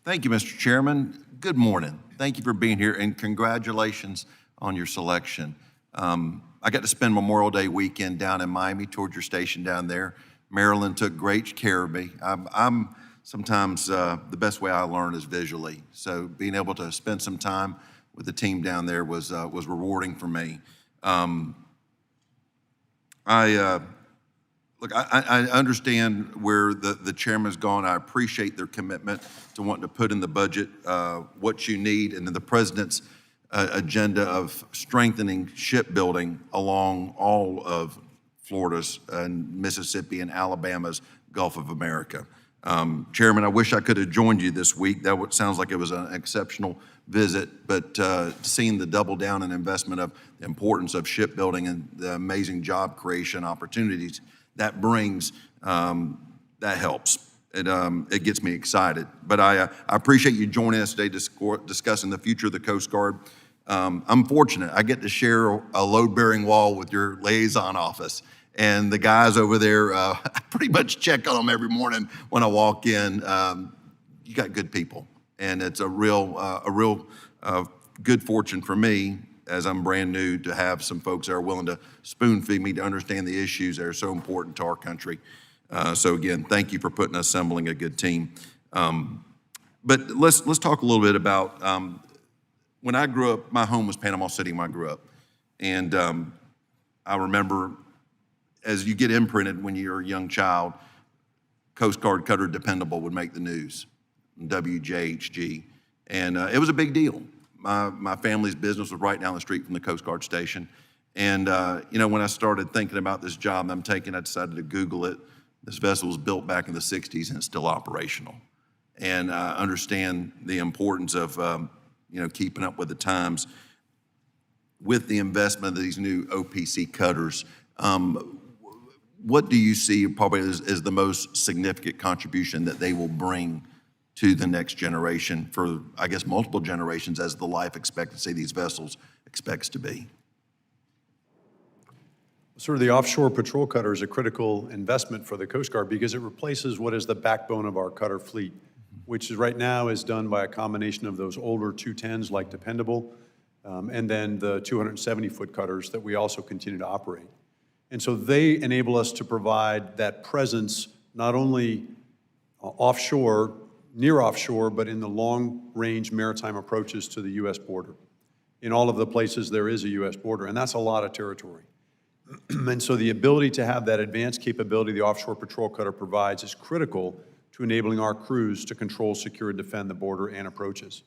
Thank you, Mr. Chairman. Good morning. Thank you for being here, and congratulations on your selection. I got to spend Memorial Day weekend down in Miami, toured your station down there. Maryland took great care of me. I'm sometimes the best way I learn is visually. So being able to spend some time with the team down there was rewarding for me. Look, I understand where the chairman's gone. I appreciate their commitment to wanting to put in the budget what you need, and then the president's agenda of strengthening shipbuilding along all of Florida's and Mississippi and Alabama's Gulf of America. Chairman, I wish I could have joined you this week. That sounds like it was an exceptional visit, but seeing the double down and investment of the importance of shipbuilding and the amazing job creation opportunities that brings, that helps. It gets me excited. But I appreciate you joining us today discussing the future of the Coast Guard. I'm fortunate. I get to share a load-bearing wall with your liaison office. And the guys over there, I pretty much check on them every morning when I walk in. You got good people. And it's a real good fortune for me, as I'm brand new, to have some folks that are willing to spoon feed me to understand the issues that are so important to our country. So again, thank you for assembling a good team. But let's talk a little bit about when I grew up. My home was Panama City when I grew up, and I remember, as you get imprinted when you're a young child, Coast Guard Cutter Dependable would make the news, WJHG, and it was a big deal. My family's business was right down the street from the Coast Guard station, and when I started thinking about this job I'm taking, I decided to Google it. This vessel was built back in the 60s and it's still operational, and I understand the importance of keeping up with the times with the investment of these new OPC cutters. What do you see probably as the most significant contribution that they will bring to the next generation for, I guess, multiple generations as the life expectancy of these vessels expects to be? Sort of the offshore patrol cutter is a critical investment for the Coast Guard because it replaces what is the backbone of our cutter fleet, which right now is done by a combination of those older 210s like Dependable, and then the 270-foot cutters that we also continue to operate. And so they enable us to provide that presence not only offshore, near offshore, but in the long-range maritime approaches to the U.S. border. In all of the places there is a U.S. border, and that's a lot of territory. And so the ability to have that advanced capability the offshore patrol cutter provides is critical to enabling our crews to control, secure, and defend the border and approaches.